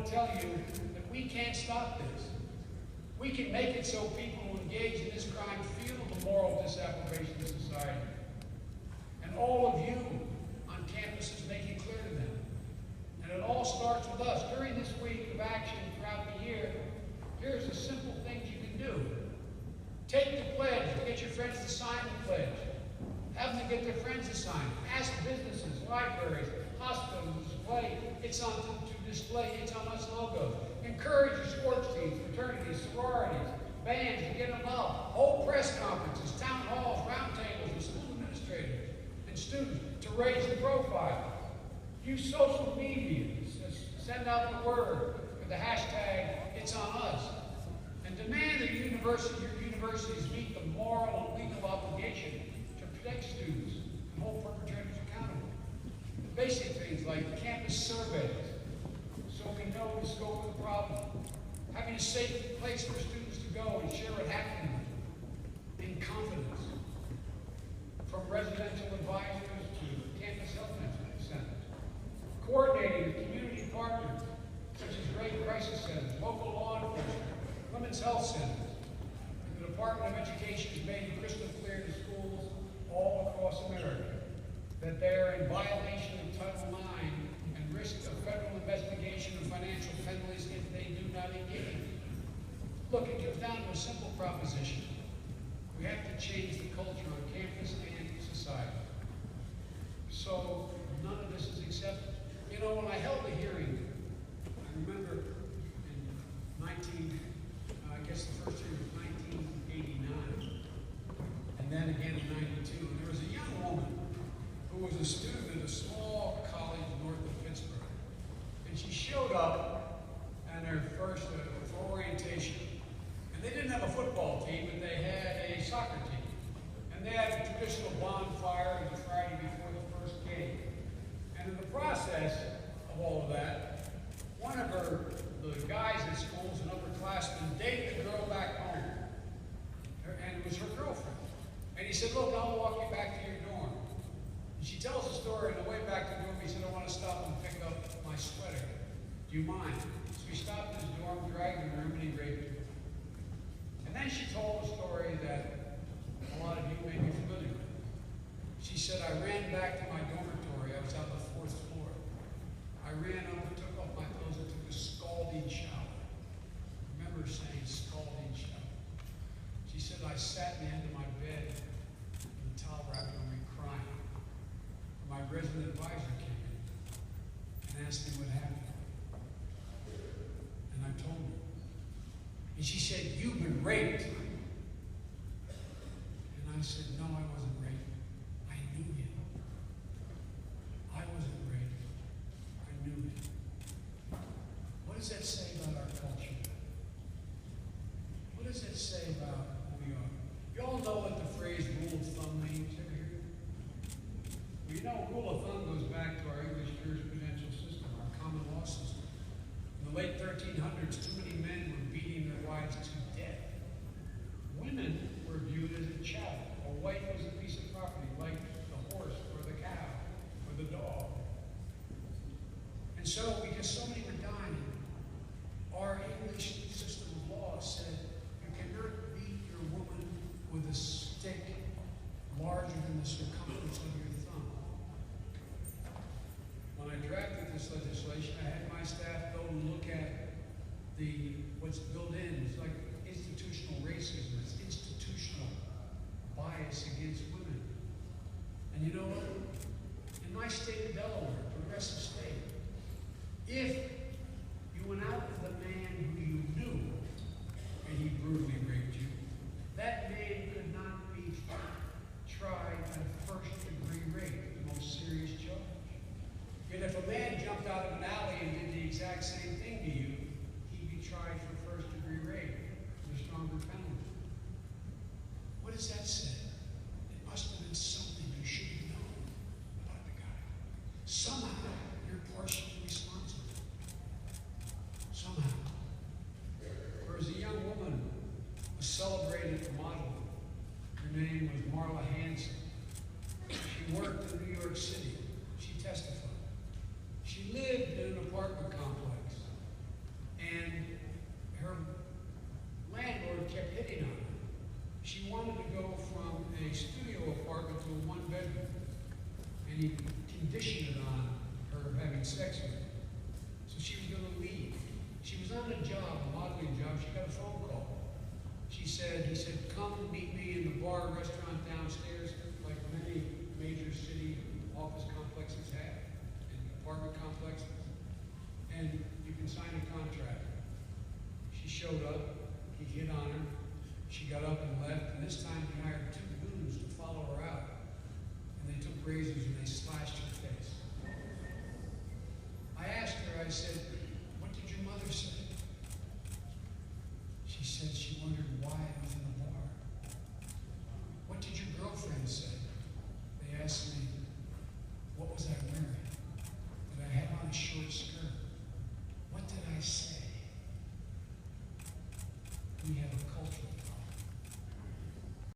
want to tell you that we can't stop this. We can make it so people who engage in this crime feel the moral disapprobation of society. And all of you on campuses make it clear to them. And it all starts with us. During this week of action throughout the year, here's the simple things you can do. Take the pledge. Get your friends to sign the pledge. Have them get their friends to sign. Ask businesses, libraries, hospitals to display. It's on to display. It's on us logos. Encourage your sports teams, fraternities, sororities, bands to get them up. Hold press conferences, town halls, roundtables with school administrators and students to raise the profile. Use social media. Send out the word with the hashtag It's On Us. And demand that your universities meet the moral and legal obligation to protect students and hold perpetrators accountable. Basic things like campus surveys, so we know the scope of the problem. Having a safe place for students to go and share what happened in confidence. From residential advisors to campus health centers. Coordinating with community partners, such as rape crisis centers, local law enforcement, women's health centers. The Department of Education has made it crystal clear to schools all across America that they are in violation of Title IX and risk a federal investigation and financial penalties if they do not engage. Look, it comes down to a simple proposition. We have to change the culture on campus and society. So none of this is accepted. You know, when I held the hearing, I remember in I guess the first year was 1989, and then again in 92, and there was a young woman who was a student at a small college north of Pittsburgh. And she showed up on her first for orientation. And they didn't have a football team, but they had a soccer team. And they had a traditional bonfire on the Friday before the first game. And in the process of all of that, one of the guys at school was an upperclassman, dated a girl back home. And it was her girlfriend. And he said, look, I'll walk you back to your dorm. And she tells the story on the way back to the dorm. He said, I want to stop and pick up my sweater. Do you mind? So we stopped in his dorm, dragged him in, and he raped her. And then she told a story that a lot of you may be familiar with. She said, I ran back to my dormitory. I was on the 4th floor. I ran up, took off my clothes, and took a scalding shower. I remember saying scalding shower. She said, I sat in the end of my bed with a towel wrapped around me crying. My resident advisor came in and asked me what happened. And I told her. And she said, you've been raped. And I said, no, I wasn't raped. I knew him. I wasn't raped. I knew him. What does that say about our culture? What does that say about who we are? You all know what the phrase rule of thumb means? Ever hear it? Well, you know, rule of thumb goes back to our English jurisprudential system, our common law system. In the late 1300s, too many men were beating their wives to death. Women were viewed as a chattel. A wife was a piece of property, like the horse or the cow or the dog. And so, because so many were dying, our English system of law said you cannot beat your woman with a stick larger than the circumference of your thumb. When I drafted this legislation, I had my staff go and look at what's built in. It's like institutional racism. It's institutional bias against women. And you know what? In my state of Delaware, progressive state, if you went out with a man who you knew and he brutally raped you, that man could not be tried at a first-degree rape, the most serious charge. And if a man jumped out of an alley and did the exact same thing to you, he'd be tried for first-degree rape with a stronger penalty. What does that say? It must have been something you should have known about the guy. Somehow, you're partially responsible. Somehow. There was a young woman, a celebrated model. Her name was Marla Hanson. She worked in New York City. She testified. She lived in an apartment complex. plumbing job, she got a phone call. He said, come and meet me in the bar and restaurant downstairs, like many major city office complexes have, and apartment complexes. And you can sign a contract. She showed up, he hit on her, she got up and left, and this time he hired 2 goons to follow her out. And they took razors and they slashed her face. I asked her, I said, what did your mother say? She said she wondered why I was in the bar. What did your girlfriend say? They asked me, what was I wearing? Did I have on a short skirt? What did I say? We have